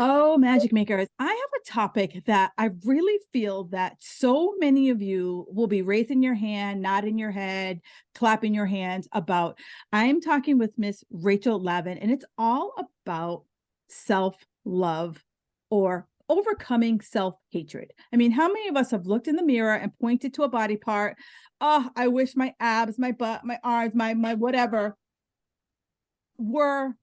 Oh, magic makers. I have a topic that I really feel that so many of you will be raising your hand, nodding your head, clapping your hands about. I'm talking with Miss Rachel Lavin, and it's all about self-love or overcoming self-hatred. I mean, how many of us have looked in the mirror and pointed to a body part? Oh, I wish my abs, my butt, my arms, my whatever were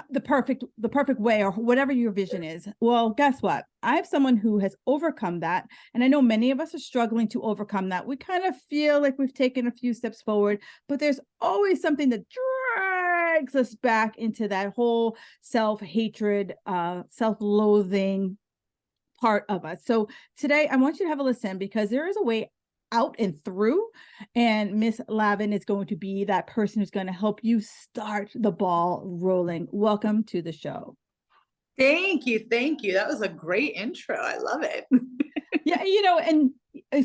the perfect way, or whatever your vision is. Well, guess what? I have someone who has overcome that, and I know many of us are struggling to overcome that. We kind of feel like we've taken a few steps forward, but there's always something that drags us back into that whole self-hatred, self-loathing part of us. So today I want you to have a listen, because there is a way out and through, and Miss Lavin is going to be that person who's going to help you start the ball rolling. Welcome to the show. Thank you. Thank you. That was a great intro. I love it. Yeah, and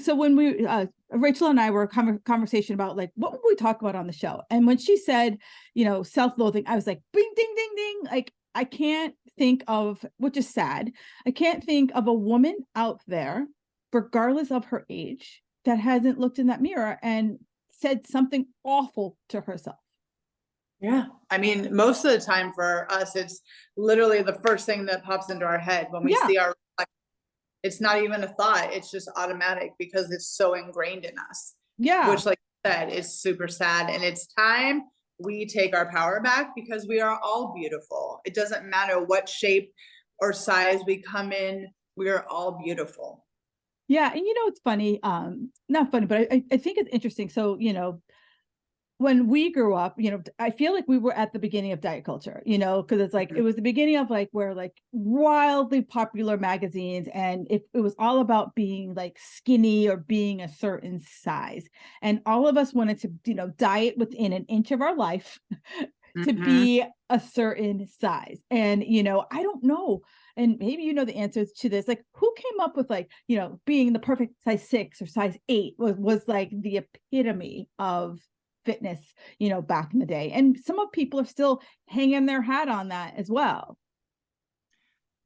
so when we Rachel and I were conversation about like what would we talk about on the show, and when she said self-loathing, I was like bing ding ding ding, like I can't think of, which is sad, I can't think of a woman out there, regardless of her age, that hasn't looked in that mirror and said something awful to herself. Yeah. I mean, most of the time for us, it's literally the first thing that pops into our head when we Yeah. see our reflection. It's not even a thought. It's just automatic because it's so ingrained in us. Yeah. Which, like I said, is super sad. And it's time we take our power back, because we are all beautiful. It doesn't matter what shape or size we come in. We are all beautiful. Yeah. And it's funny, not funny, but I think it's interesting. So, when we grew up, I feel like we were at the beginning of diet culture, because it's like, it was the beginning of like where like wildly popular magazines, and it was all about being like skinny or being a certain size. And all of us wanted to, diet within an inch of our life to be a certain size. And, I don't know. And maybe the answers to this, like who came up with like, being the perfect size 6 or size 8 was like the epitome of fitness, back in the day. And some of people are still hanging their hat on that as well.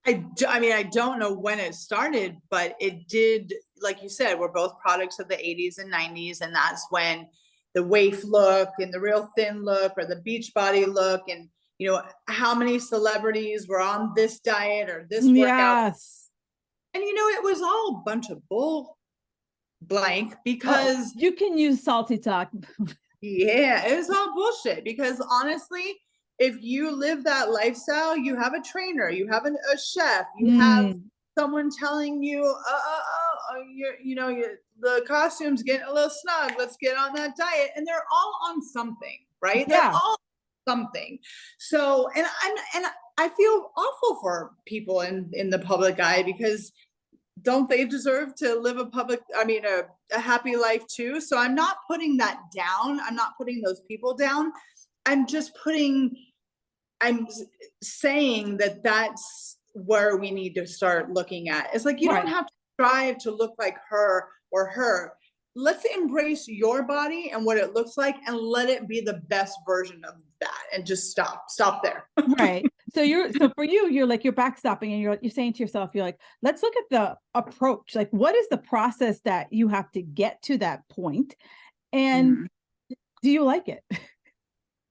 I mean, I don't know when it started, but it did, like you said, we're both products of the 80s and 90s. And that's when the waif look and the real thin look, or the beach body look, and how many celebrities were on this diet or this workout. Yes. And it was all a bunch of bull blank, because you can use salty talk. yeah, it was all bullshit, because honestly, if you live that lifestyle, you have a trainer, you have a chef, you have someone telling you, the costume's getting a little snug, let's get on that diet. And they're all on something, right? Yeah. They're all something. So, and I feel awful for people in the public eye, because don't they deserve to live a happy life too? So I'm not putting that down. I'm not putting those people down. I'm saying that that's where we need to start looking at. It's like, you don't have to strive to look like her or her. Let's embrace your body and what it looks like, and let it be the best version of that, and just stop there. Right. So for you, you're like, you're backstopping, and you're saying to yourself, you're like, let's look at the approach. Like, what is the process that you have to get to that point? And do you like it?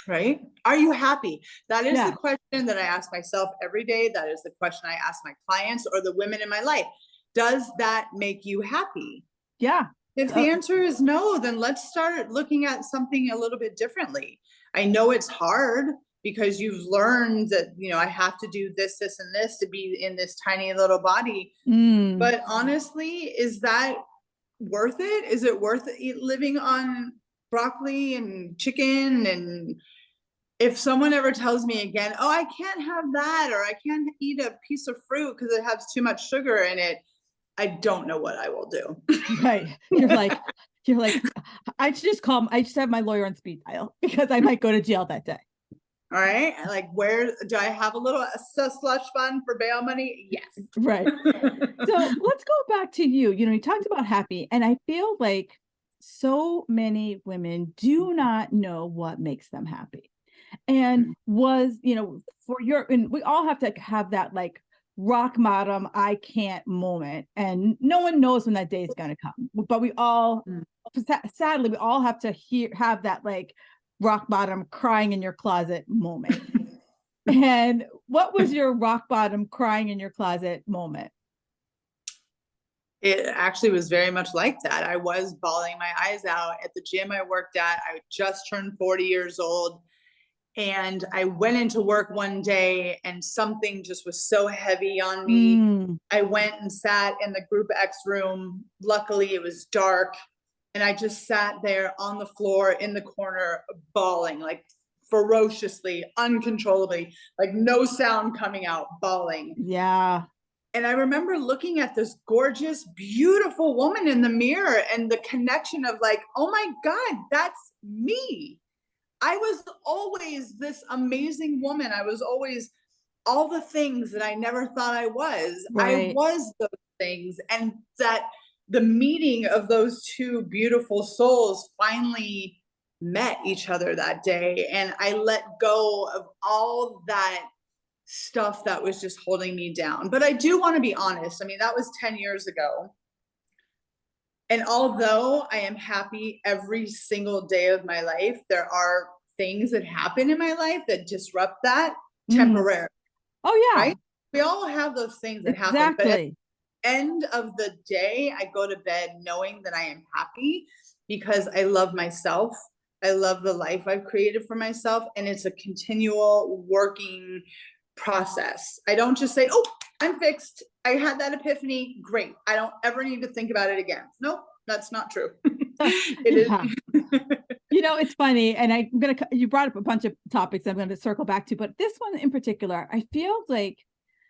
Right? Are you happy? That is the question that I ask myself every day. That is the question I ask my clients or the women in my life. Does that make you happy? Yeah. If the answer is no, then let's start looking at something a little bit differently. I know it's hard, because you've learned that, I have to do this, this, and this to be in this tiny little body. But honestly, is that worth it? Is it worth living on broccoli and chicken? And if someone ever tells me again, oh, I can't have that, or I can't eat a piece of fruit because it has too much sugar in it, I don't know what I will do. Right. You're like, I just have my lawyer on speed dial, because I might go to jail that day. All right. Like, where do I have a little slush fund for bail money? Yes. Right. So let's go back to you. You talked about happy, and I feel like so many women do not know what makes them happy. And and we all have to have that like rock bottom, I can't moment. And no one knows when that day is going to come. But we all, sadly, we all have to have that like rock bottom crying in your closet moment. And what was your rock bottom crying in your closet moment? It actually was very much like that. I was bawling my eyes out at the gym I worked at. I just turned 40 years old. And I went into work one day and something just was so heavy on me. I went and sat in the group X room. Luckily, it was dark. And I just sat there on the floor in the corner, bawling, like ferociously, uncontrollably, like no sound coming out, bawling. Yeah. And I remember looking at this gorgeous, beautiful woman in the mirror and the connection of like, oh my God, that's me. I was always this amazing woman. I was always all the things that I never thought I was. I Right. was those things. And that the meeting of those two beautiful souls finally met each other that day. And I let go of all that stuff that was just holding me down. But I do want to be honest. I mean, that was 10 years ago. And although I am happy every single day of my life, there are things that happen in my life that disrupt that temporarily. Oh yeah. Right? We all have those things that happen, but at the end of the day, I go to bed knowing that I am happy because I love myself. I love the life I've created for myself, and it's a continual working process. I don't just say, oh, I'm fixed. I had that epiphany. Great. I don't ever need to think about it again. Nope, that's not true. Yeah. You know, it's funny. And you brought up a bunch of topics I'm going to circle back to, but this one in particular, I feel like,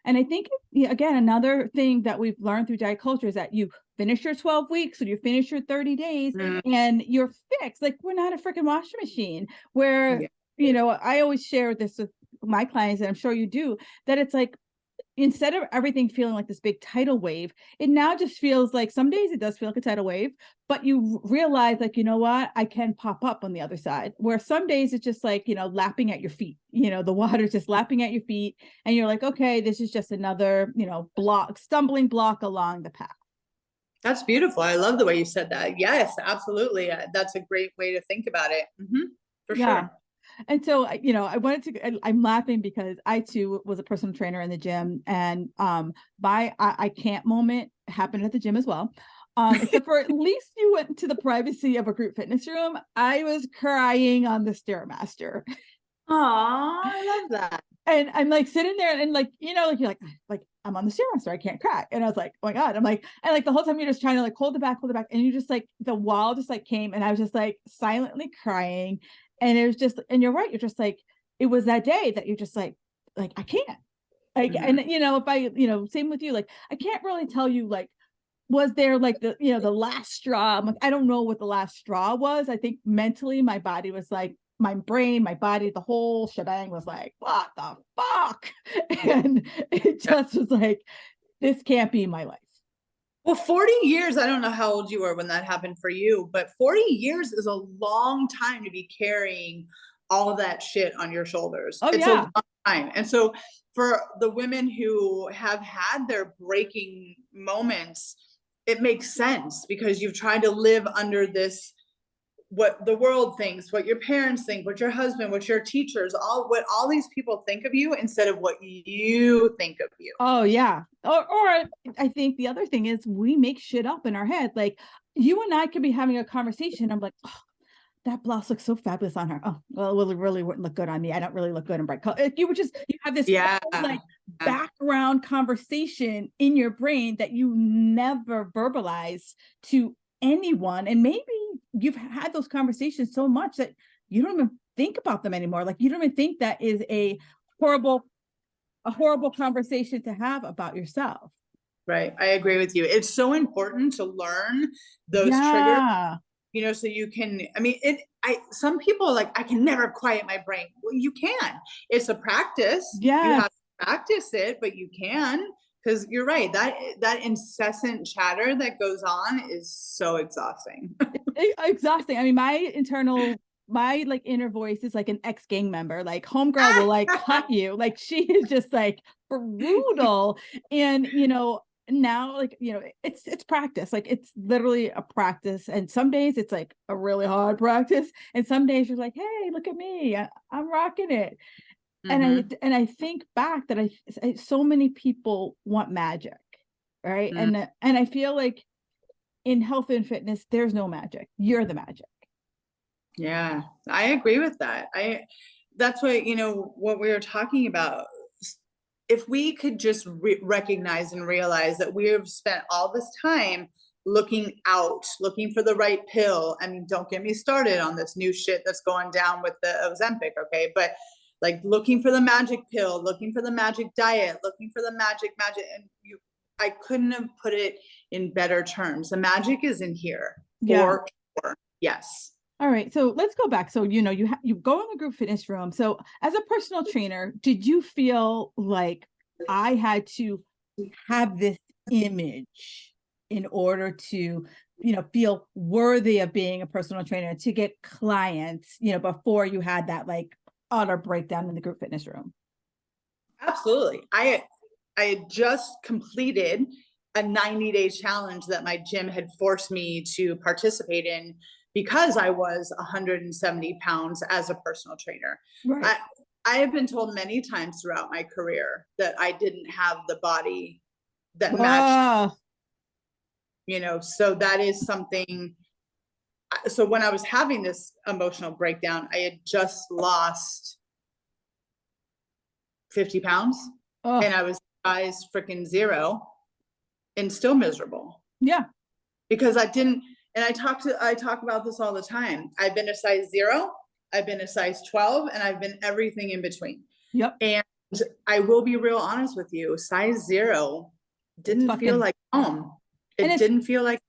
and I think, again, another thing that we've learned through diet culture is that you finish your 12 weeks or you finish your 30 days and you're fixed. Like, we're not a freaking washing machine where, I always share this with my clients, and I'm sure you do, that it's like, instead of everything feeling like this big tidal wave, it now just feels like some days it does feel like a tidal wave, but you realize like, you know what, I can pop up on the other side, where some days it's just like, lapping at your feet, the water's just lapping at your feet. And you're like, okay, this is just another, stumbling block along the path. That's beautiful. I love the way you said that. Yes, absolutely. That's a great way to think about it. For sure. And so, I'm laughing because I too was a personal trainer in the gym, and my I can't moment happened at the gym as well. Except for at least you went to the privacy of a group fitness room. I was crying on the Stairmaster. Aw, I love that. And I'm like sitting there and like, like you're like I'm on the Stairmaster, I can't cry. And I was like, oh my God. I'm like, and like the whole time you're just trying to like hold it back. And you just like the wall just like came, and I was just like silently crying. And it was just, and you're right, you're just like, it was that day that you're just like I can't. Like, and if I, same with you, like I can't really tell you like, was there like the last straw? I'm like, I don't know what the last straw was. I think mentally my body was like, my brain, my body, the whole shebang was like, what the fuck? And it just was like, this can't be my life. Well, 40 years, I don't know how old you were when that happened for you, but 40 years is a long time to be carrying all of that shit on your shoulders. Oh, it's yeah. a long time. And so for the women who have had their breaking moments, it makes sense because you've tried to live under this, what the world thinks, what your parents think, what your husband, what your teachers, what all these people think of you instead of what you think of you. Oh yeah. Or I think the other thing is we make shit up in our head. Like you and I could be having a conversation. I'm like, oh, that blouse looks so fabulous on her. Oh, well, it really wouldn't look good on me. I don't really look good in bright color. You have this whole, like background conversation in your brain that you never verbalize to anyone. And maybe you've had those conversations so much that you don't even think about them anymore. Like you don't even think that is a horrible conversation to have about yourself. Right. I agree with you. It's so important to learn those triggers, so you can, I mean, some people are like, I can never quiet my brain. Well, you can. It's a practice. Yeah. You have to practice it, but you can, because you're right. That incessant chatter that goes on is so exhausting. Exhausting. I mean, my internal my like inner voice is like an ex-gang member. Like homegirl will like cut you. Like she is just like brutal. And now like it's practice. Like it's literally a practice. And some days it's like a really hard practice. And some days you're like, hey, look at me. I'm rocking it. Mhm. And I think back that so many people want magic, right? Mm. And I feel like in health and fitness, there's no magic. You're the magic. Yeah, I agree with that. That's what, what we were talking about. If we could just recognize and realize that we have spent all this time looking out, looking for the right pill. I mean, don't get me started on this new shit that's going down with the Ozempic, okay? But like looking for the magic pill, looking for the magic diet, looking for the magic, and I couldn't have put it in better terms. The magic is in here Yeah. for sure. Yes. All right. So let's go back. So, you go in the group fitness room. So as a personal trainer, did you feel like I had to have this image in order to, feel worthy of being a personal trainer to get clients, before you had that like utter breakdown in the group fitness room? Absolutely. I had just completed a 90-day challenge that my gym had forced me to participate in because I was 170 pounds as a personal trainer. Right. I have been told many times throughout my career that I didn't have the body that matched, Oh, so that is something. So when I was having this emotional breakdown, I had just lost 50 pounds and oh, I was size freaking 0 and still miserable yeah. because I didn't. And I talk about this all the time. I've been a size 0, I've been a size 12, and I've been everything in between. Yep. And I will be real honest with you, size 0 It's didn't feel fucking, like home. and It it's, didn't feel like,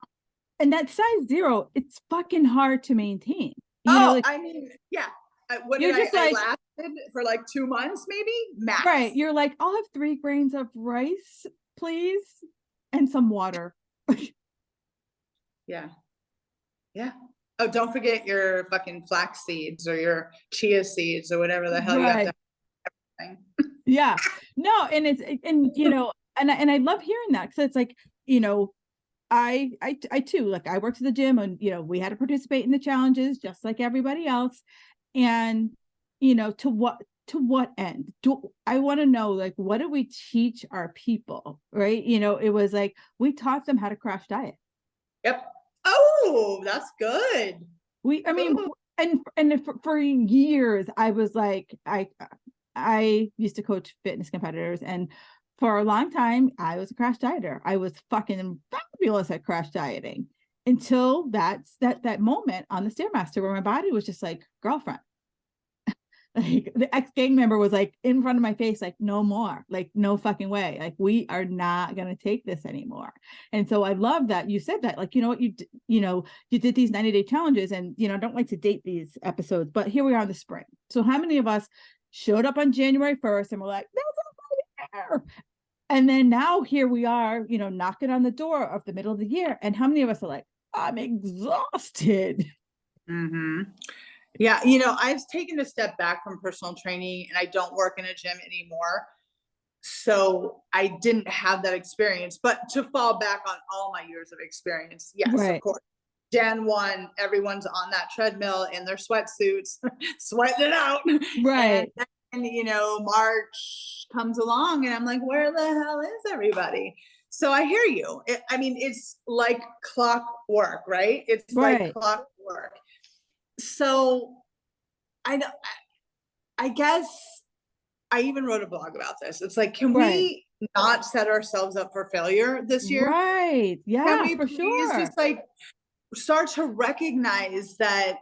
and that size 0, it's fucking hard to maintain. oh, Like I mean, yeah. What did you're just I like, lasted for like 2 months, maybe right. max. You're like, I'll have 3 grains of rice, please, and some water. Yeah. Yeah. Oh, don't forget your fucking flax seeds or your chia seeds or whatever the hell you have to Right. have. Yeah. No, and I love hearing that because it's like, I too, like I worked at the gym and we had to participate in the challenges just like everybody else. And to what end? Do I want to know, like, what do we teach our people? Right. It was like we taught them how to crash diet. Yep. Oh, that's good. I mean, Ooh. and for years I was like, I used to coach fitness competitors, and for a long time I was a crash dieter. I was fucking fabulous at crash dieting until that moment on the stairmaster where my body was just like, girlfriend. Like the ex-gang member was like in front of my face, like, no more, like, no fucking way, like, we are not going to take this anymore. And so I love that you said that, like, what you did these 90-day challenges, and I don't like to date these episodes, but here we are in the spring. So how many of us showed up on January 1st and we're like, that's not fair, and then now here we are, knocking on the door of the middle of the year, and how many of us are like, I'm exhausted? Mm-hmm. Yeah, I've taken a step back from personal training and I don't work in a gym anymore. So I didn't have that experience, but to fall back on all my years of experience, yes, of Right. course. Jan 1, everyone's on that treadmill in their sweatsuits, sweating it out. And Right. then, March comes along and I'm like, where the hell is everybody? So I hear you. I mean, it's like clockwork, right? It's like Right. clockwork. So I I guess I even wrote a blog about this. It's like, can Right. we not set ourselves up for failure this year? Right. Can Yeah, we for please sure. just like start to recognize that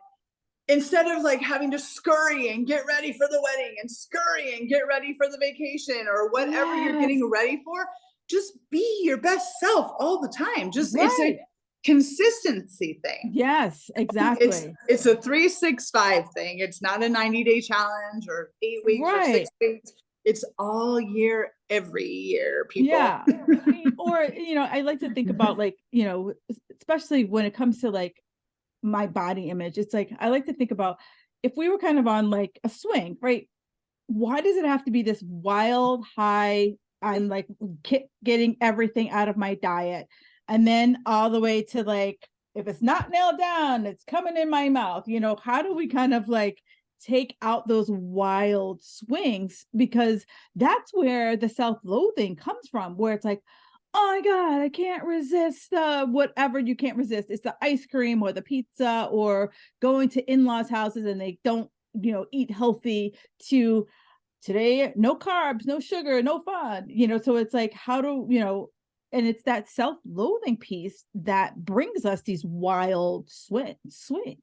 instead of like having to scurry and get ready for the wedding and scurry and get ready for the vacation or whatever you're Yes. getting ready for, just be your best self all the time. Just it's a Right. consistency thing. Yes, It's exactly. it's a 365 thing. It's not a 90-day challenge or 8 weeks or Right. 6 weeks. It's all year, every year, people. Yeah. I mean, or, I like to think about like, especially when it comes to like my body image. It's like I like to think about, if we were kind of on like a swing, right? Why does it have to be this wild high? I'm like getting everything out of my diet. And then all the way to like, if it's not nailed down, it's coming in my mouth. How do we kind of like take out those wild swings? Because that's where the self-loathing comes from, where it's like, oh my God, I can't resist whatever you can't resist. It's the ice cream or the pizza or going to in-laws' houses and they don't, eat healthy, to today, no carbs, no sugar, no fun. So it's like, how do, and it's that self-loathing piece that brings us these wild swings.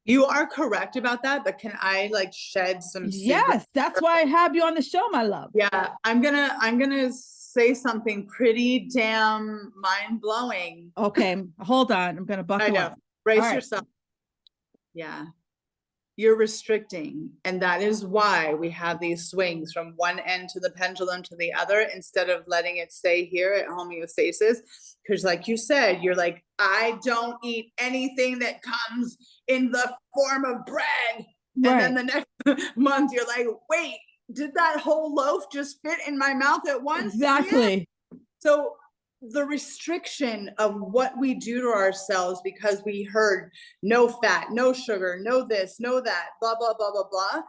You are correct about that, but can I like shed some secrets? Yes, that's why I have you on the show, my love. Yeah, I'm gonna say something pretty damn mind-blowing. Okay, hold on. I'm gonna I buckle know. up. All Brace right. yourself. Yeah. You're restricting. And that is why we have these swings from one end to the pendulum to the other instead of letting it stay here at homeostasis. Because, like you said, you're like, I don't eat anything that comes in the form of bread. And then Right. the next month, you're like, wait, did that whole loaf just fit in my mouth at once? Yeah. Exactly. So the restriction of what we do to ourselves because we heard no fat, no sugar, no this, no that, blah, blah, blah, blah, blah,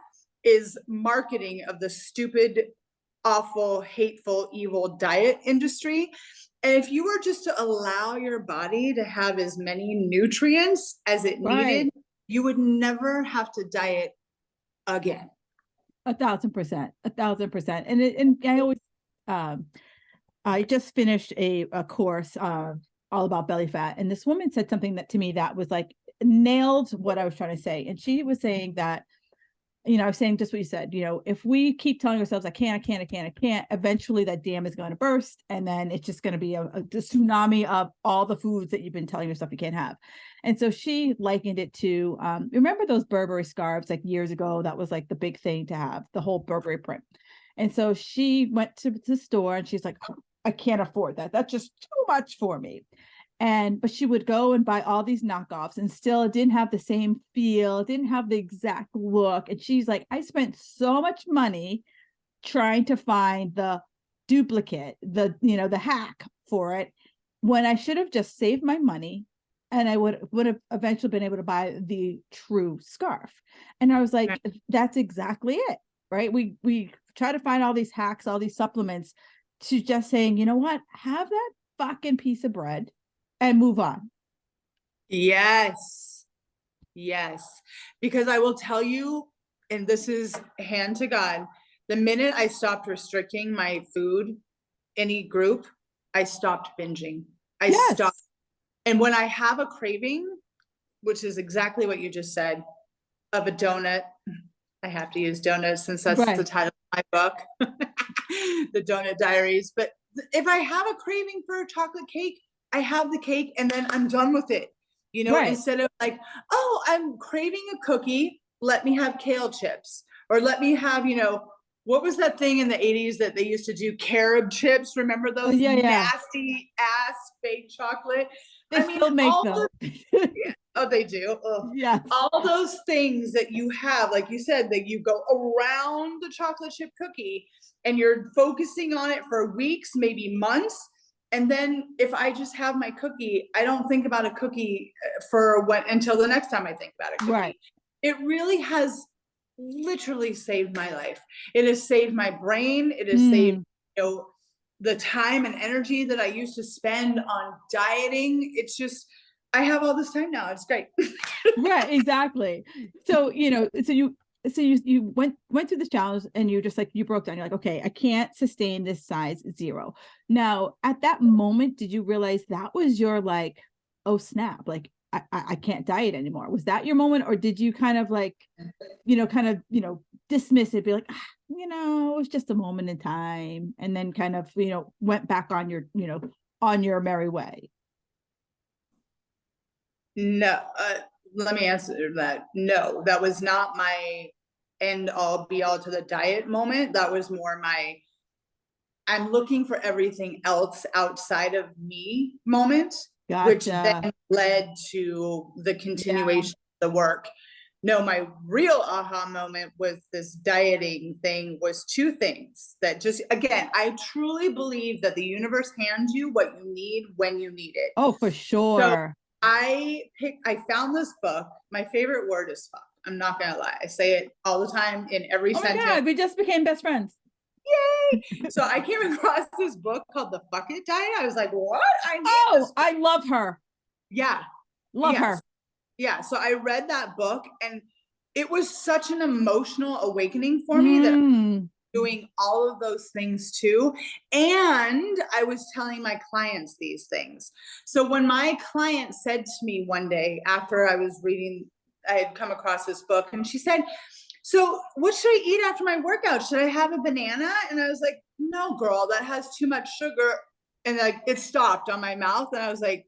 is marketing of the stupid, awful, hateful, evil diet industry. And if you were just to allow your body to have as many nutrients as it needed, Right. you would never have to diet again. 1,000%. 1,000%. And I always, um, I just finished a course all about belly fat, and this woman said something that to me that was like nailed what I was trying to say. And she was saying that, I was saying just what you said. If we keep telling ourselves, I can't, I can't, I can't, I can't, eventually that dam is going to burst, and then it's just going to be a tsunami of all the foods that you've been telling yourself you can't have. And so she likened it to, remember those Burberry scarves like years ago? That was like the big thing to have, the whole Burberry print. And so she went to the store and she's like, oh, I can't afford that. That's just too much for me. But she would go and buy all these knockoffs, and still it didn't have the same feel, it didn't have the exact look. And she's like, I spent so much money trying to find the duplicate, the hack for it, when I should have just saved my money and I would have eventually been able to buy the true scarf. And I was like, that's exactly it. Right. We try to find all these hacks, all these supplements, to just saying, you know what, have that fucking piece of bread and move on. Yes. Yes. Because I will tell you, and this is hand to God, the minute I stopped restricting my food, any group, I stopped binging. I stopped. Yes. And when I have a craving, which is exactly what you just said, of a donut, I have to use donut since that's the Right. title of my book, the Doughnut Diaries. But if I have a craving for a chocolate cake, I have the cake and then I'm done with it. Right. Instead of like, oh, I'm craving a cookie, let me have kale chips. Or let me have, what was that thing in the 80s that they used to do? Carob chips. Remember Oh, those yeah, yeah. nasty ass fake chocolate? They I mean, still make all them. the yeah. Oh, they do. Ugh. Yes. All those things that you have, like you said, that you go around the chocolate chip cookie and you're focusing on it for weeks, maybe months. And then if I just have my cookie, I don't think about a cookie for what until the next time I think about a cookie. Right. It really has literally saved my life. It has saved my brain. It has saved, the time and energy that I used to spend on dieting. It's just, I have all this time now. It's great. Right, exactly. So, you went through this challenge and you just like, you broke down. You're like, okay, I can't sustain this size 0. Now, at that moment, did you realize that was your like, oh snap, like I can't diet anymore? Was that your moment, or did you kind of like, dismiss it, be like, it was just a moment in time, and then kind of, went back on your, on your merry way? No, let me answer that. No, that was not my end all be all to the diet moment. That was more my, I'm looking for everything else outside of me moment, which Gotcha. then led to the Yeah. continuation of the work. No, my real aha moment with this dieting thing was two things that just, again, I truly believe that the universe hands you what you need when you need it. Oh, for So sure. I found this book. My favorite word is fuck. I'm not gonna lie. I say it all the time in every Oh my sentence. God, we just became best friends. Yay! So I came across this book called The Fuck It Diet. I was like, what? I need this. Oh, I love her. Yeah. Love Yes. her. Yeah. So I read that book and it was such an emotional awakening for me that Mm. doing all of those things too. And I was telling my clients these things. So when my client said to me one day after I was reading, I had come across this book and she said, so what should I eat after my workout? Should I have a banana? And I was like, no, girl, that has too much sugar. And like it stopped on my mouth. And I was like,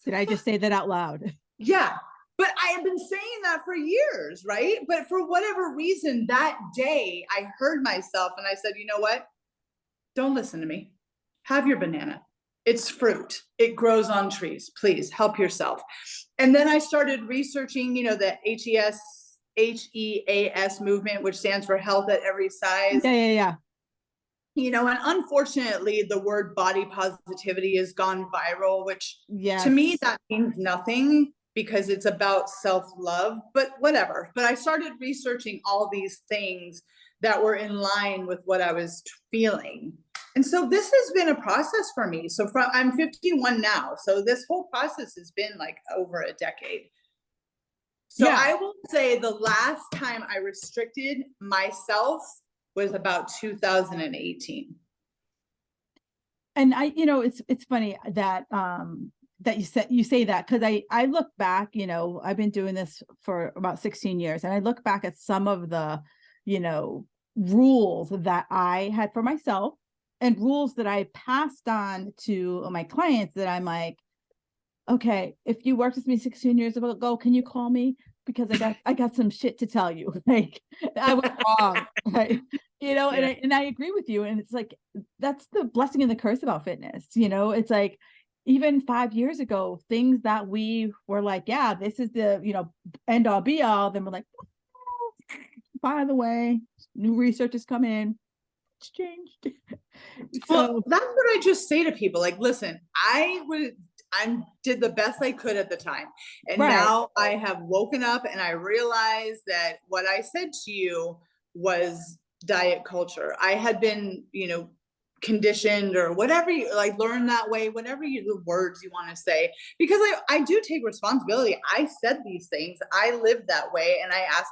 Did I just say that out loud? yeah. But I have been saying that for years, right? But for whatever reason, that day I heard myself and I said, you know what? Don't listen to me. Have your banana. It's fruit. It grows on trees. Please help yourself. And then I started researching, the HEAS movement, which stands for health at every size. Yeah, yeah, yeah. And unfortunately, the word body positivity has gone viral, which to me, Yes. that means nothing because it's about self-love, but whatever. But I started researching all these things that were in line with what I was feeling. And so this has been a process for me. So I'm 51 now. So this whole process has been like over a decade. So Yeah. I will say the last time I restricted myself was about 2018. And it's funny that that you say that, because I look back, I've been doing this for about 16 years, and I look back at some of the, you know, rules that I had for myself and rules that I passed on to my clients that I'm like, okay, if you worked with me 16 years ago, can you call me? Because I got some shit to tell you. Like, I was wrong. Right? Yeah. And I agree with you. And it's like, that's the blessing and the curse about fitness. It's like, even 5 years ago, things that we were like, yeah, this is the, end all be all. Then we're like, well, by the way, new research has come in. It's changed. Well, So, that's what I just say to people. Like, listen, I did the best I could at the time. And right. now I have woken up and I realize that what I said to you was diet culture. I had been, conditioned or whatever you like, learn that way, whatever the words you want to say, because I do take responsibility. I said these things, I live that way, and I ask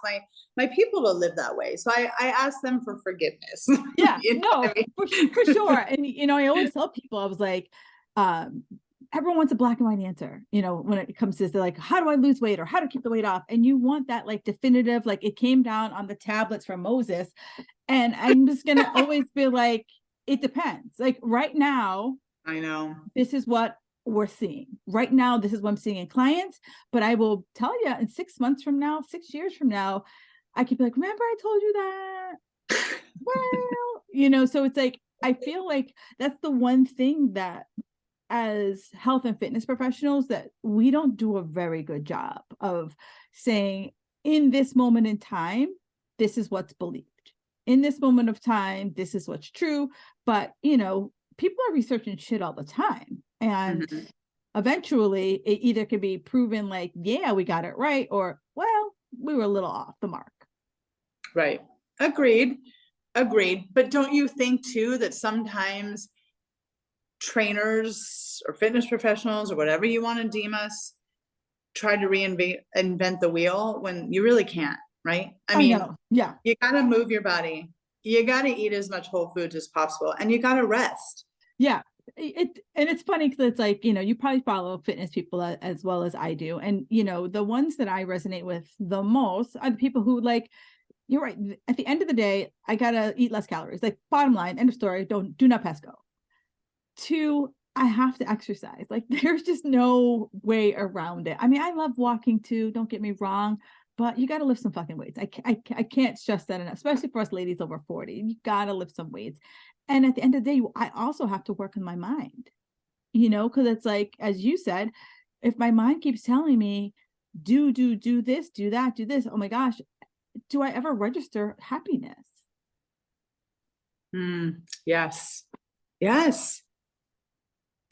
my people to live that way. So I ask them for forgiveness. Yeah, You know no, what I for mean? sure. And I always tell people, I was like, um, everyone wants a black and white answer, when it comes to like, how do I lose weight or how to keep the weight off? And you want that like definitive, like it came down on the tablets from Moses. And I'm just gonna always be like, it depends. Like right now, I know. this is what we're seeing. Right now, this is what I'm seeing in clients. But I will tell you, in 6 months from now, 6 years from now, I could be like, remember I told you that? Well, so it's like, I feel like that's the one thing that as health and fitness professionals that we don't do a very good job of saying, in this moment in time, this is what's believed. In this moment of time, this is what's true. But people are researching shit all the time, and Mhm. eventually it either could be proven like, yeah, we got it right, or well, we were a little off the mark. Right. Agreed. Agreed. But don't you think too that sometimes trainers or fitness professionals or whatever you want to deem us try to invent the wheel when you really can't, right? I I mean, know. Yeah. you got to move your body. You got to eat as much whole foods as possible and you got to rest. Yeah. And it's funny because it's like, you probably follow fitness people as well as I do. And, the ones that I resonate with the most are the people who like, you're right. At the end of the day, I gotta eat less calories. Like, bottom line, end of story. Do not pass go. Two, I have to exercise. Like, there's just no way around it. I mean, I love walking too. Don't get me wrong, but you got to lift some fucking weights. I can't stress that enough, especially for us ladies over 40. You got to lift some weights. And at the end of the day, I also have to work on my mind, because it's like, as you said, if my mind keeps telling me do this, do that, do this. Oh my gosh, do I ever register happiness? Yes. Yes.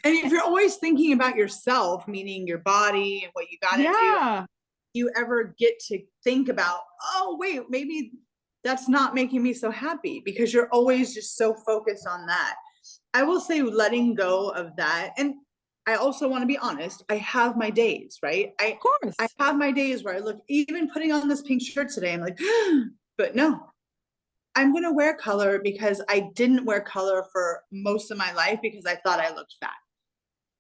And if you're always thinking about yourself, meaning your body and what you got to do, Yeah. you ever get to think about, oh, wait, maybe that's not making me so happy, because you're always just so focused on that. I will say letting go of that. And I also want to be honest, I have my days, right? Of I course. have my days where I look, even putting on this pink shirt today, I'm like, but no, I'm going to wear color because I didn't wear color for most of my life because I thought I looked fat.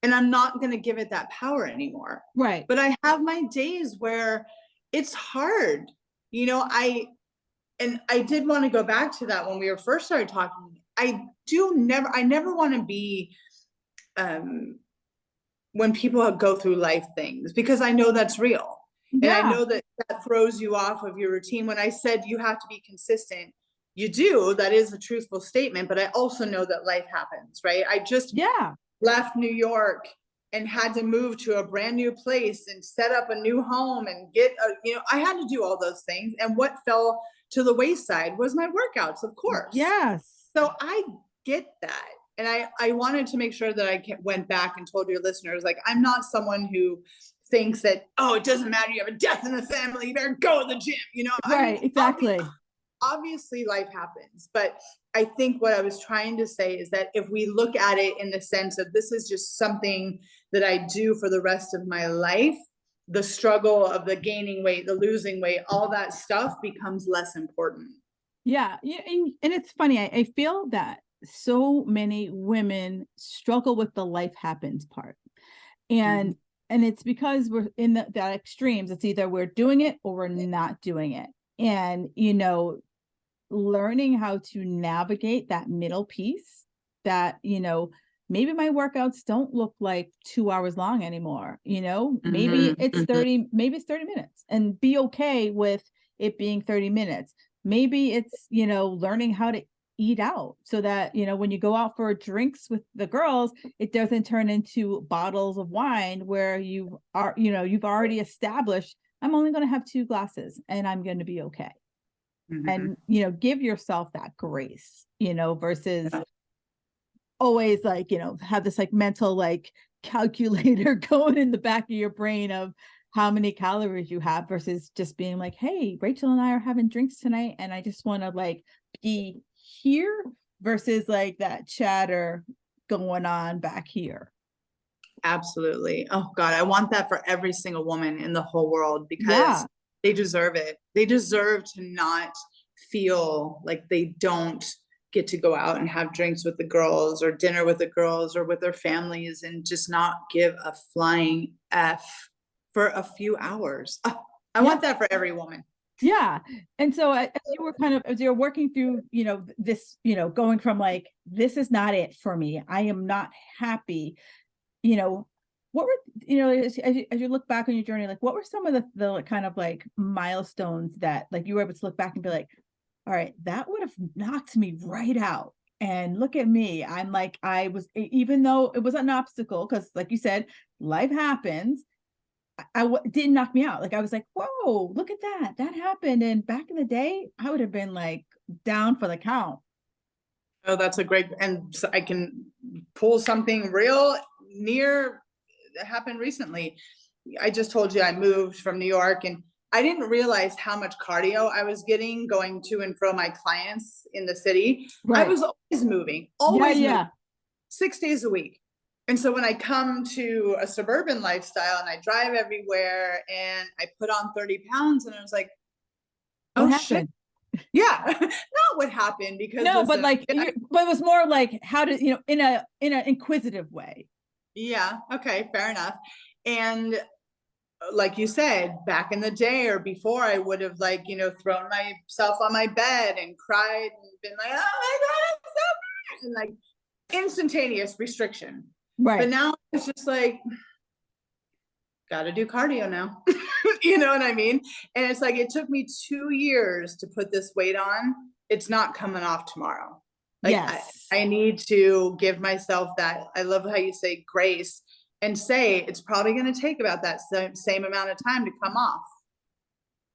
And I'm not going to give it that power anymore. Right. But I have my days where it's hard. You know, I did want to go back to that when we were first started talking. I never want to be when people go through life things, because I know that's real. And I Yeah. know that that throws you off of your routine. When I said you have to be consistent, you do. That is a truthful statement, but I also know that life happens, right? I just Yeah. left New York and had to move to a brand new place and set up a new home and I had to do all those things. And what fell to the wayside was my workouts, of course. Yes. So I get that. And I wanted to make sure that went back and told your listeners, like, I'm not someone who thinks that, oh, it doesn't matter, you have a death in the family, you better go to the gym. I mean, Right. Exactly. obviously life happens, but I think what I was trying to say is that if we look at it in the sense of this is just something that I do for the rest of my life, the struggle of the gaining weight, the losing weight, all that stuff becomes less important. Yeah. Yeah. And it's funny. I feel that so many women struggle with the life happens part. Mm-hmm. And it's because we're in that extremes. It's either we're doing it or we're not doing it. And, learning how to navigate that middle piece that, maybe my workouts don't look like 2 hours long anymore. Maybe it's Mm-hmm. 30, maybe it's 30 minutes, and be okay with it being 30 minutes. Maybe it's, learning how to eat out so that, when you go out for drinks with the girls, it doesn't turn into bottles of wine where you've already established, I'm only going to have 2 glasses and I'm going to be okay. Mm-hmm. And give yourself that grace, versus Yeah. always like, have this like mental like calculator going in the back of your brain of how many calories you have, versus just being like, hey, Rachel and I are having drinks tonight and I just want to like be here, versus like that chatter going on back here. Absolutely. Oh God, I want that for every single woman in the whole world, because Yeah. they deserve it. They deserve to not feel like they don't get to go out and have drinks with the girls or dinner with the girls or with their families and just not give a flying F for a few hours. Oh, I Yeah. want that for every woman. Yeah. And so as you were as you're working through, this, going from like, this is not it for me, I am not happy, what were, as you look back on your journey, like what were some of the like, kind of like milestones that like you were able to look back and be like, all right, that would have knocked me right out. And look at me. I'm like, I was, even though it was an obstacle, because like you said, life happens, didn't knock me out. Like I was like, whoa, look at that. That happened. And back in the day, I would have been like down for the count. Oh, that's a great, and I can pull something real near that happened recently. I just told you I moved from New York, and I didn't realize how much cardio I was getting going to and from my clients in the city. I Right. was Yeah. always moving, Yeah. 6 days a week. And so when I come to a suburban lifestyle and I drive everywhere and I put on 30 pounds, and I was like, What oh shit. happened? Yeah, not what happened, because No, but listen, like, but it was more like, how did, in an inquisitive way. yeah, okay, fair enough. And like you said, back in the day or before, I would have like, thrown myself on my bed and cried and been like, oh my God, I'm so bad. And like instantaneous restriction. But Right. now it's just like, gotta do cardio now. You know what I mean? And it's like, it took me 2 years to put this weight on. It's not coming off tomorrow. Like Yes. I need to give myself that. I love how you say grace. and say it's probably going to take about that same amount of time to come off.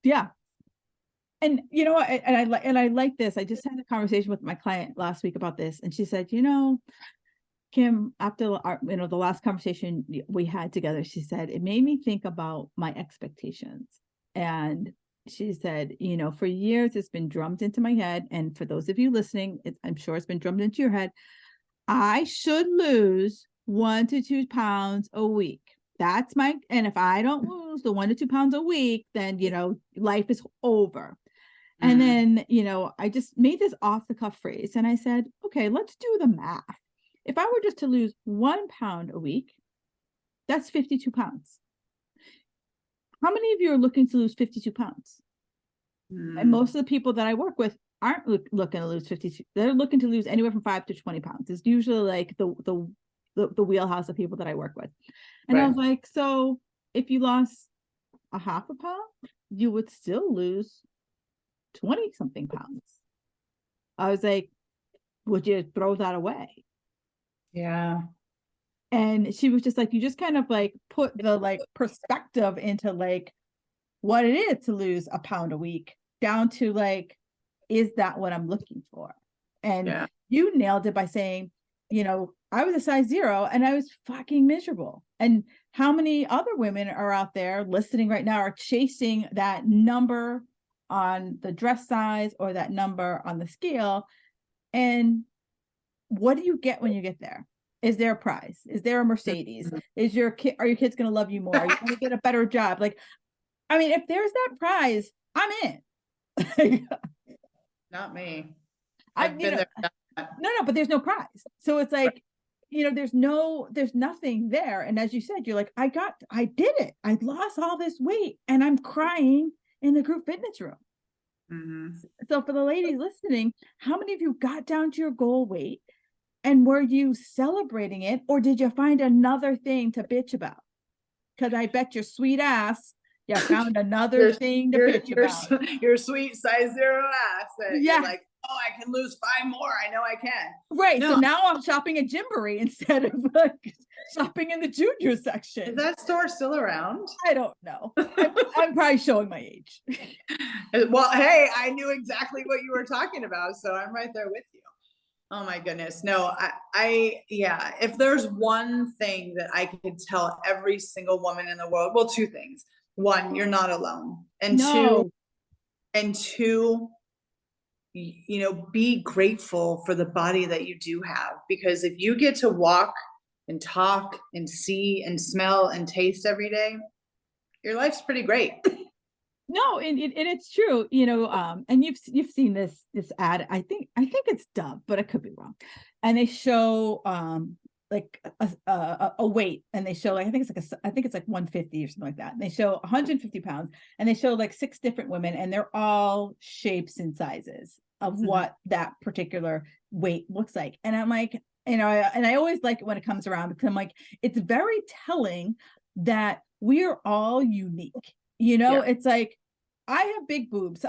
Yeah. And you know, and I like this. I just had a conversation with my client last week about this, and she said, you know, Kim, after our, you know, the last conversation we had together, she said, it made me think about my expectations. And she said, you know, for years it's been drummed into my head. And for those of you listening, I'm sure it's been drummed into your head. I should lose 1 to 2 pounds a week. That's my, and if I don't lose the 1 to 2 pounds a week, then, you know, life is over. And then, you know, I just made this off the cuff phrase and I said, okay, let's do the math. If I were just to lose 1 pound a week, that's 52 pounds. How many of you are looking to lose 52 pounds? And most of the people that I work with aren't looking to lose 52. They're looking to lose anywhere from 5 to 20 pounds. It's usually like the wheelhouse of people that I work with. And I was like, so if you lost a half a pound, you would still lose 20 something pounds. I was like, would you throw that away? Yeah. And she was just like, you just kind of like put the like perspective into like what it is to lose a pound a week down to like, is that what I'm looking for? And you nailed it by saying, you know, I was a size 0 and I was fucking miserable. And how many other women are out there listening right now are chasing that number on the dress size or that number on the scale? And what do you get when you get there? Is there a prize? Is there a Mercedes? Is your kid, are your kids going to love you more? Are you going to get a better job? Like, I mean, if there's that prize, I'm in. Not me. I've been there. No, but there's no prize. So it's like, you know, there's nothing there. And as you said, you're like, I did it. I lost all this weight and I'm crying in the group fitness room. So for the ladies listening, how many of you got down to your goal weight and were you celebrating it? Or did you find another thing to bitch about? Because I bet your sweet ass, you found another thing to bitch about. Your sweet size 0 ass. You're like, oh, I can lose 5 more. I know I can. Right. No. So now I'm shopping at Gymboree instead of like shopping in the junior section. Is that store still around? I don't know. I'm probably showing my age. Well, hey, I knew exactly what you were talking about. So I'm right there with you. Oh my goodness. No, yeah, if there's one thing that I could tell every single woman in the world, well, 2 things. 1, you're not alone. And 2, you know, be grateful for the body that you do have, because if you get to walk and talk and see and smell and taste every day, your life's pretty great. No, and it's true, you know, and you've seen this ad. I think it's Dove, but I could be wrong. And they show like a weight, and they show like I think it's like 150 or something like that. And they show 150 pounds, and they show like 6 different women, and they're all shapes and sizes of what that particular weight looks like. And I'm like, you know, and I always like it when it comes around, because I'm like, it's very telling that we're all unique. You know, it's like, I have big boobs.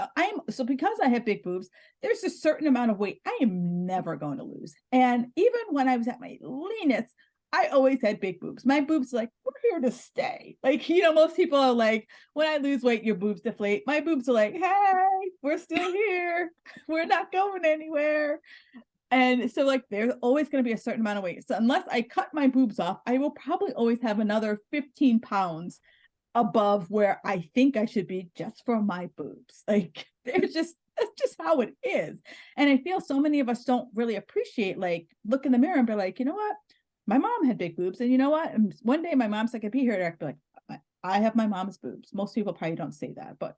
So because I have big boobs, there's a certain amount of weight I am never going to lose. And even when I was at my leanest, I always had big boobs. My boobs, like, we're here to stay. Like, you know, most people are like, when I lose weight, your boobs deflate. My boobs are like, hey, we're still here. We're not going anywhere. And so like, there's always going to be a certain amount of weight. So unless I cut my boobs off, I will probably always have another 15 pounds above where I think I should be just for my boobs. Like, that's just how it is. And I feel so many of us don't really appreciate, like, look in the mirror and be like, you know what? My mom had big boobs. And you know what? And one day my mom's like, I'd be here to be like, I have my mom's boobs. Most people probably don't say that, but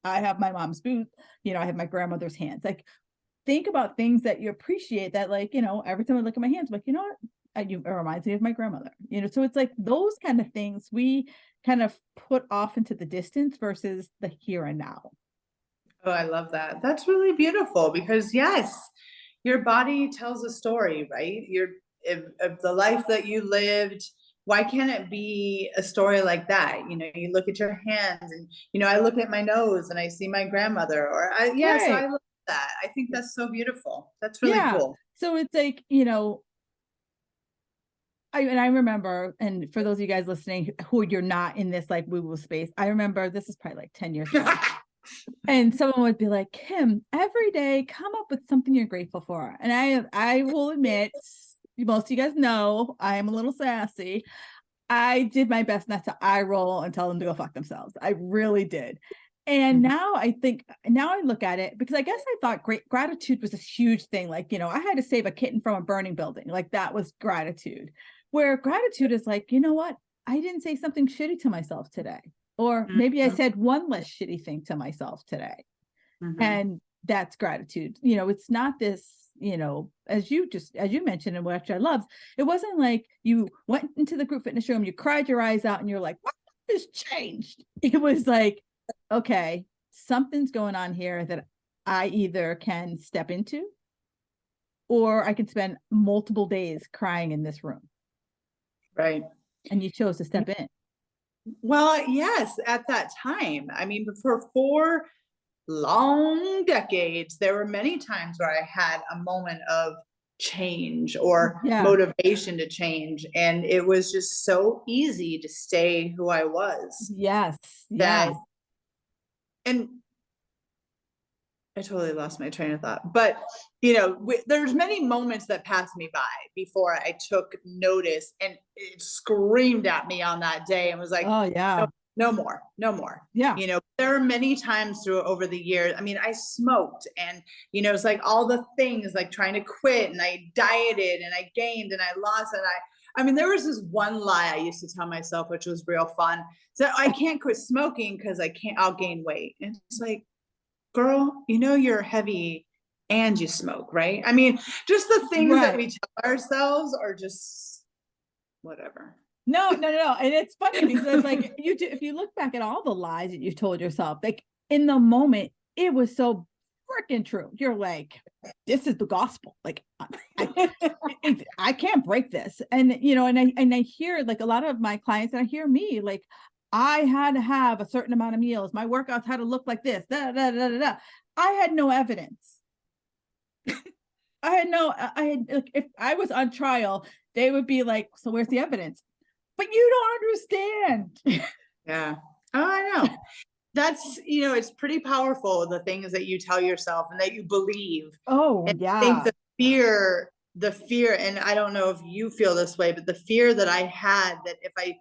I have my mom's boobs. You know, I have my grandmother's hands. Like, think about things that you appreciate, that, like, you know, every time I look at my hands, I'm like, you know what? It reminds me of my grandmother, you know? So it's like those kind of things we kind of put off into the distance versus the here and now. Oh, I love that. That's really beautiful, because yes, your body tells a story, right? If the life that you lived, why can't it be a story like that? You know, you look at your hands and, you know, I look at my nose and I see my grandmother, or so I love that. I think that's so beautiful. That's really cool. So it's like, you know, I remember, and for those of you guys listening who you're not in this like woo-woo space, I remember this is probably like 10 years ago. And someone would be like, Kim, every day come up with something you're grateful for. And I will admit, most of you guys know I am a little sassy. I did my best not to eye roll and tell them to go fuck themselves. I really did. And now I look at it, because I guess I thought great gratitude was this huge thing. Like, I had to save a kitten from a burning building. Like that was gratitude. Where gratitude is like, you know what? I didn't say something shitty to myself today. Or maybe I said one less shitty thing to myself today. And that's gratitude. It's not this, as you mentioned, and which I love, it wasn't like you went into the group fitness room, you cried your eyes out and you're like, what has changed? It was like, okay, something's going on here that I either can step into, or I can spend multiple days crying in this room. Right. And you chose to step in. Well, yes, at that time. I mean, for 4 long decades, there were many times where I had a moment of change or motivation to change. And it was just so easy to stay who I was. Yes. That, and I totally lost my train of thought, but there's many moments that passed me by before I took notice, and it screamed at me on that day and was like, oh yeah, no more, no more. Yeah. There are many times over the years. I mean, I smoked, and it's like all the things, like trying to quit, and I dieted and I gained and I lost, and I mean, there was this one lie I used to tell myself, which was real fun. So I can't quit smoking because I'll gain weight. And it's like, girl, you're heavy and you smoke, right? I mean, just the things that we tell ourselves are just whatever. No. And it's funny because it's like, if you look back at all the lies that you told yourself, like in the moment, it was so freaking true. You're like, this is the gospel. Like, I can't break this. And, and I hear like a lot of my clients, and I hear me like, I had to have a certain amount of meals. My workouts had to look like this. I had no evidence. Like, if I was on trial, they would be like, so where's the evidence? But you don't understand. Yeah. Oh, I know. That's, it's pretty powerful, the things that you tell yourself and that you believe. Oh, and yeah. I think the fear, and I don't know if you feel this way, but the fear that I had that if I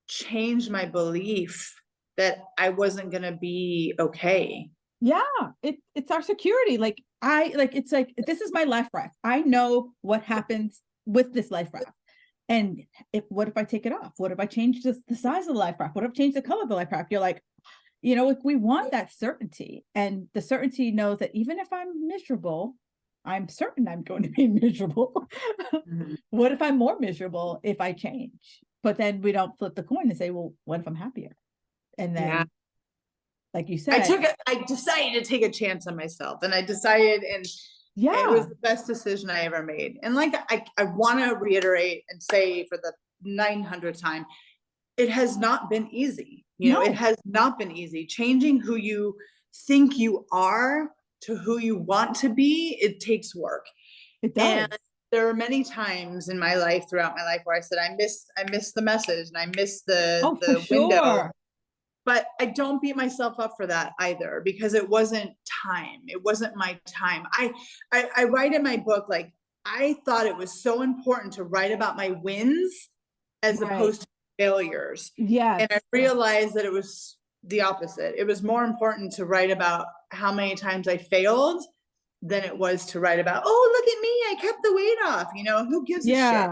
changed my belief that I wasn't going to be okay. Yeah. It's our security. Like it's like, this is my life raft. I know what happens with this life raft. And what if I take it off? What if I change the size of the life raft? What if I change the color of the life raft? You're like, like we want that certainty. And the certainty knows that even if I'm miserable, I'm certain I'm going to be miserable. What if I'm more miserable if I change? But then we don't flip the coin and say, well, what if I'm happier? And then, like you said, I decided to take a chance on myself, and I decided, and it was the best decision I ever made. And like, I want to reiterate and say for the 900th time, it has not been easy. It has not been easy. Changing who you think you are to who you want to be, it takes work. It does. And there are many times in my life, throughout my life, where I said, I missed the message, and I missed the window. But I don't beat myself up for that either, because it wasn't time. It wasn't my time. I write in my book, like, I thought it was so important to write about my wins as opposed to failures. Yeah. And I realized that it was the opposite. It was more important to write about how many times I failed than it was to write about, oh, look at me, I kept the weight off. Who gives a shit?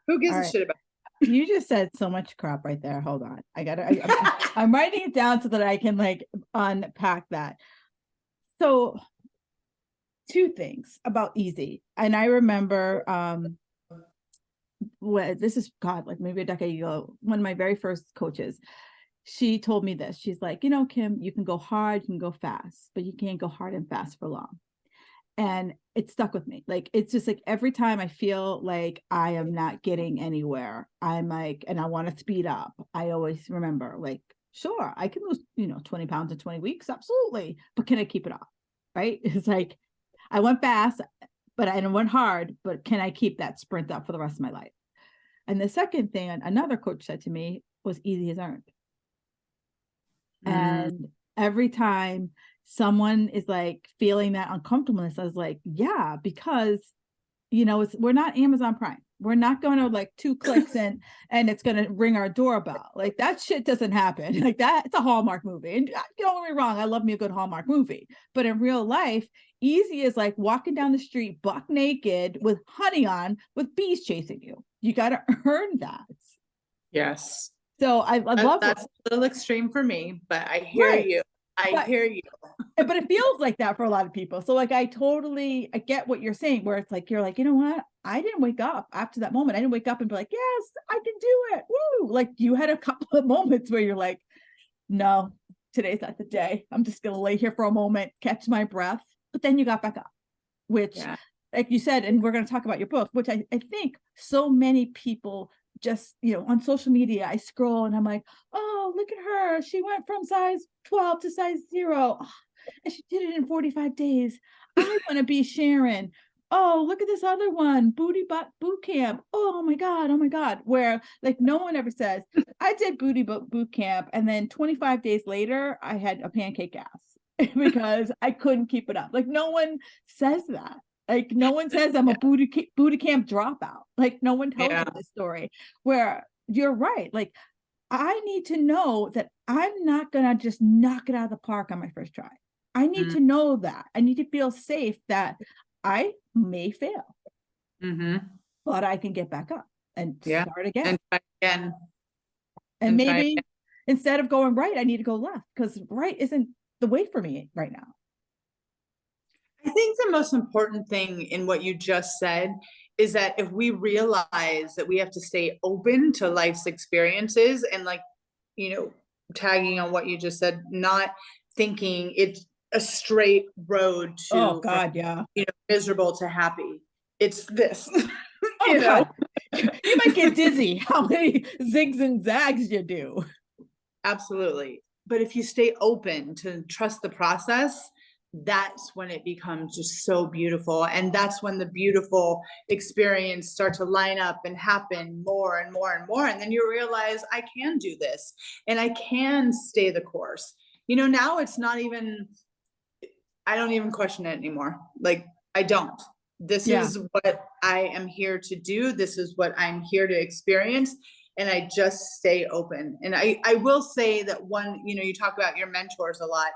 Who gives a shit about it? You just said so much crap right there. Hold on. I'm writing it down so that I can like unpack that. So 2 things about easy. And I remember this is like maybe a decade ago, one of my very first coaches, she told me this. She's like, Kim, you can go hard, you can go fast, but you can't go hard and fast for long. And it stuck with me. Like, it's just like every time I feel like I am not getting anywhere, I'm like, and I want to speed up, I always remember, like, sure, I can lose, 20 pounds in 20 weeks. Absolutely. But can I keep it off? Right. It's like, I went fast, but I went hard, but can I keep that sprint up for the rest of my life? And the second thing another coach said to me was easy as earned. And every time someone is like feeling that uncomfortableness, I was like, yeah, because we're not Amazon Prime. We're not going to like 2 clicks and it's going to ring our doorbell. Like that shit doesn't happen. Like that, it's a Hallmark movie. And don't get me wrong, I love me a good Hallmark movie. But in real life, easy is like walking down the street buck naked with honey on, with bees chasing you. You got to earn that. Yes. So I love that's a little extreme for me, but I hear right. you. I hear you. But it feels like that for a lot of people. So like I get what you're saying, where it's like you're like, you know what? I didn't wake up after that moment. I didn't wake up and be like, yes, I can do it. Woo! Like you had a couple of moments where you're like, no, today's not the day. I'm just gonna lay here for a moment, catch my breath. But then you got back up, which like you said, and we're gonna talk about your book, which I think so many people just, on social media, I scroll and I'm like, oh, look at her. She went from size 12 to size 0. Oh, and she did it in 45 days. I want to be Sharon. Oh, look at this other one, booty butt boot camp. Oh my God. Oh my God. Where like no one ever says, I did booty boot camp. And then 25 days later, I had a pancake ass because I couldn't keep it up. Like no one says that. Like no one says I'm a booty camp dropout. Like no one tells you this story, where you're right. Like I need to know that I'm not going to just knock it out of the park on my first try. I need to know that. I need to feel safe that I may fail, but I can get back up and start again. And try again. And maybe instead of going right, I need to go left, because right isn't the way for me right now. I think the most important thing in what you just said is that if we realize that we have to stay open to life's experiences, and like, tagging on what you just said, not thinking it's a straight road to miserable to happy. It's this. God. You might get dizzy how many zigs and zags you do. Absolutely. But if you stay open to trust the process, that's when it becomes just so beautiful. And that's when the beautiful experience start to line up and happen more and more and more. And then you realize I can do this and I can stay the course. Now it's not even, I don't even question it anymore. Like I don't. This is what I am here to do. This is what I'm here to experience. And I just stay open. And I will say that you talk about your mentors a lot.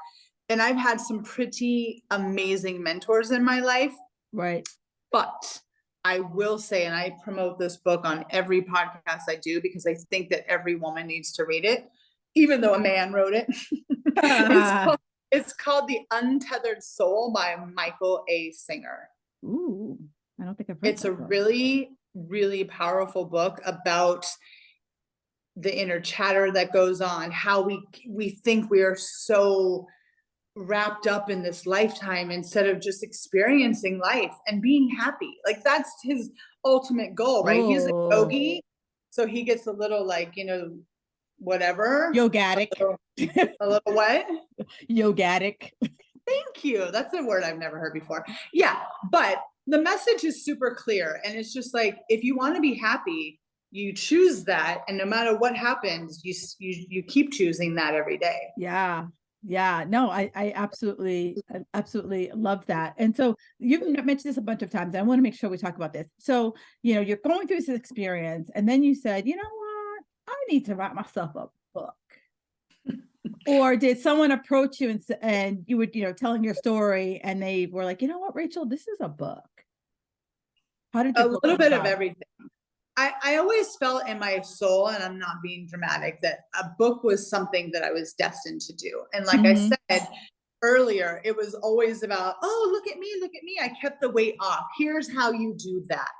And I've had some pretty amazing mentors in my life. Right. But I will say, and I promote this book on every podcast I do, because I think that every woman needs to read it, even though a man wrote it. It's called The Untethered Soul by Michael A. Singer. Ooh, I don't think I've read It's a really, really powerful book about the inner chatter that goes on, how we think we are so wrapped up in this lifetime instead of just experiencing life and being happy. Like that's his ultimate goal, right? He's a yogi, so he gets a little like, whatever. Yogatic. A little what? Yogatic. Thank you. That's a word I've never heard before. Yeah, but the message is super clear. And it's just like, if you want to be happy, you choose that. And no matter what happens, you keep choosing that every day. Yeah. Yeah, no, I absolutely love that. And so you've mentioned this a bunch of times. I want to make sure we talk about this. So, you're going through this experience, and then you said, you know what, I need to write myself a book. Or did someone approach you and you were, telling your story, and they were like, you know what, Rachel, this is a book. How did a little bit of everything? I always felt in my soul, and I'm not being dramatic, that a book was something that I was destined to do. And like I said earlier, it was always about, oh, look at me. I kept the weight off. Here's how you do that.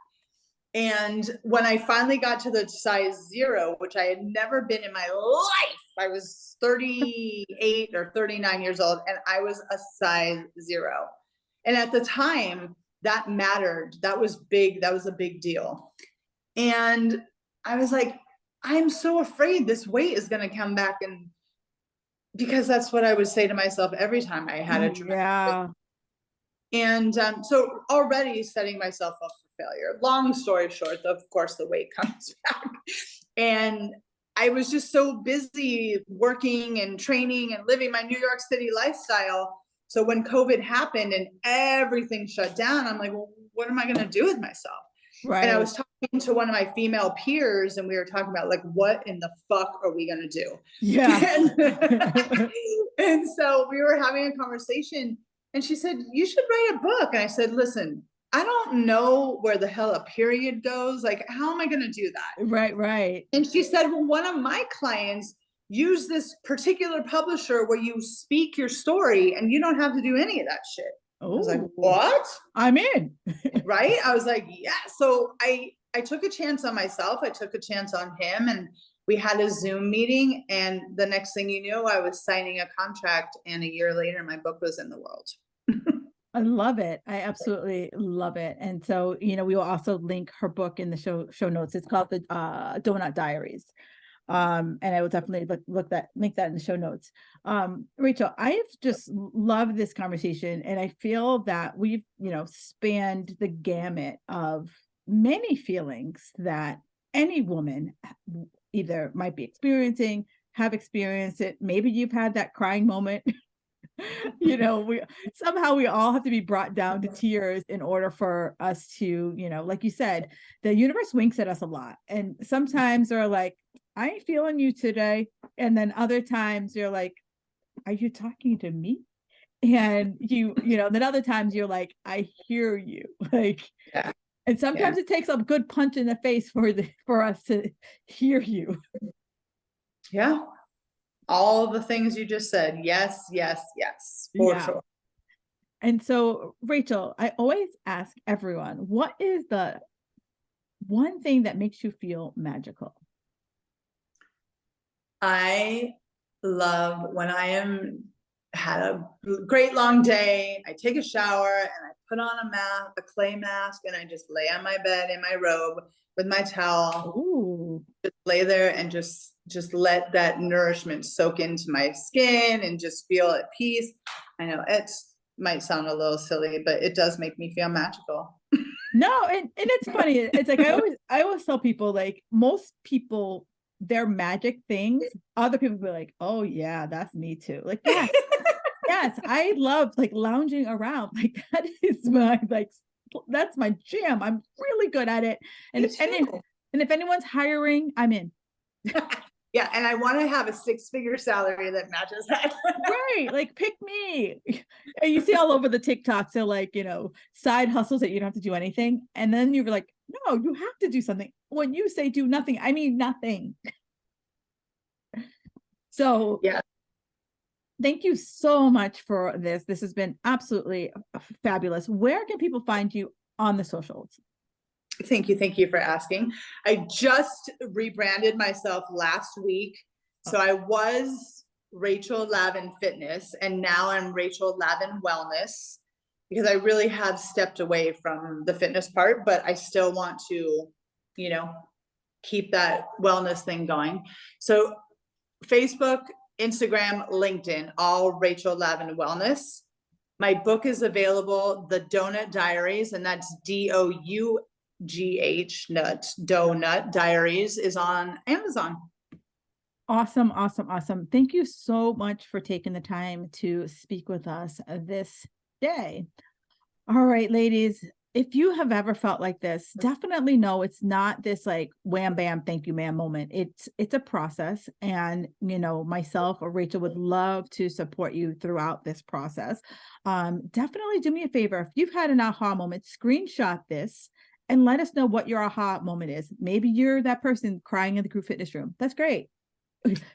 And when I finally got to the size 0, which I had never been in my life, I was 38 or 39 years old, and I was a size 0. And at the time, that mattered. That was big. That was a big deal. And I was like, I'm so afraid this weight is going to come back. And because that's what I would say to myself every time I had a traumatic. And so already setting myself up for failure. Long story short, of course, the weight comes back. And I was just so busy working and training and living my New York City lifestyle. So when COVID happened and everything shut down, I'm like, well, what am I going to do with myself? And I Right. was talking to one of my female peers, and we were talking about, like, what in the fuck are we going to do? Yeah. And so we were having a conversation, and she said, you should write a book. And I said, listen, I don't know where the hell a period goes. Like, how am I going to do that? Right, right. And she said, well, one of my clients use this particular publisher where you speak your story and you don't have to do any of that shit. I was like, Oh, what? I'm in. Right? I was like, yeah. So I took a chance on myself. I took a chance on him, and we had a Zoom meeting. And the next thing you knew, I was signing a contract, and a year later, my book was in the world. I love it. I absolutely love it. And so, we will also link her book in the show notes. It's called the Doughnut Diaries. And I will definitely link that in the show notes. Rachel, I've just loved this conversation, and I feel that we've, spanned the gamut of many feelings that any woman either might be experiencing, have experienced it. Maybe you've had that crying moment. We all have to be brought down to tears in order for us to, like you said, the universe winks at us a lot. And sometimes they're like, I ain't feeling you today. And then other times you're like, are you talking to me? And then other times you're like, I hear you. Like, Yeah. and sometimes it takes a good punch in the face for us to hear you. Yeah. All the things you just said. Yes, yes, yes, for sure. And so, Rachel, I always ask everyone, what is the one thing that makes you feel magical? I love when I had a great long day. I take a shower and I put on a clay mask, and I just lay on my bed in my robe with my towel. Ooh. Just lay there and just let that nourishment soak into my skin and just feel at peace. I know it might sound a little silly, but it does make me feel magical. No, and it's funny. It's like I always tell people, like, most people, their magic things, other people be like, oh yeah, that's me too. Like, yes, yes, I love like lounging around. Like, that is that's my jam. I'm really good at it. And if anyone's hiring, I'm in. Yeah, and I want to have a 6-figure salary that matches that. Right, like, pick me. And you see all over the TikToks, they're like, side hustles that you don't have to do anything. And then you're like, no, you have to do something. When you say do nothing, I mean nothing. So yeah, thank you so much for this. This has been absolutely fabulous. Where can people find you on the socials? Thank you for asking. I just rebranded myself last week. So I was Rachel Lavin Fitness, and now I'm Rachel Lavin Wellness, because I really have stepped away from the fitness part, but I still want to, keep that wellness thing going. So Facebook, Instagram, LinkedIn, all Rachel Lavin Wellness. My book is available, The Doughnut Diaries, and that's DOUGH Doughnut Diaries, is on Amazon. Awesome, awesome, awesome. Thank you so much for taking the time to speak with us this day. All right, ladies, if you have ever felt like this, definitely know it's not this like wham bam thank you ma'am moment. It's a process, and myself or Rachel would love to support you throughout this process. Definitely do me a favor. If you've had an aha moment, screenshot this and let us know what your aha moment is. Maybe you're that person crying in the group fitness room. That's great.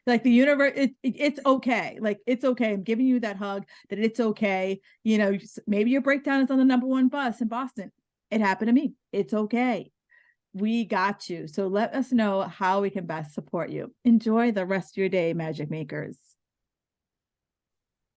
Like, the universe, it's okay. Like, it's okay. I'm giving you that hug that it's okay. Maybe your breakdown is on the #1 bus in Boston. It happened to me. It's okay. We got you. So let us know how we can best support you. Enjoy the rest of your day, Magic Makers.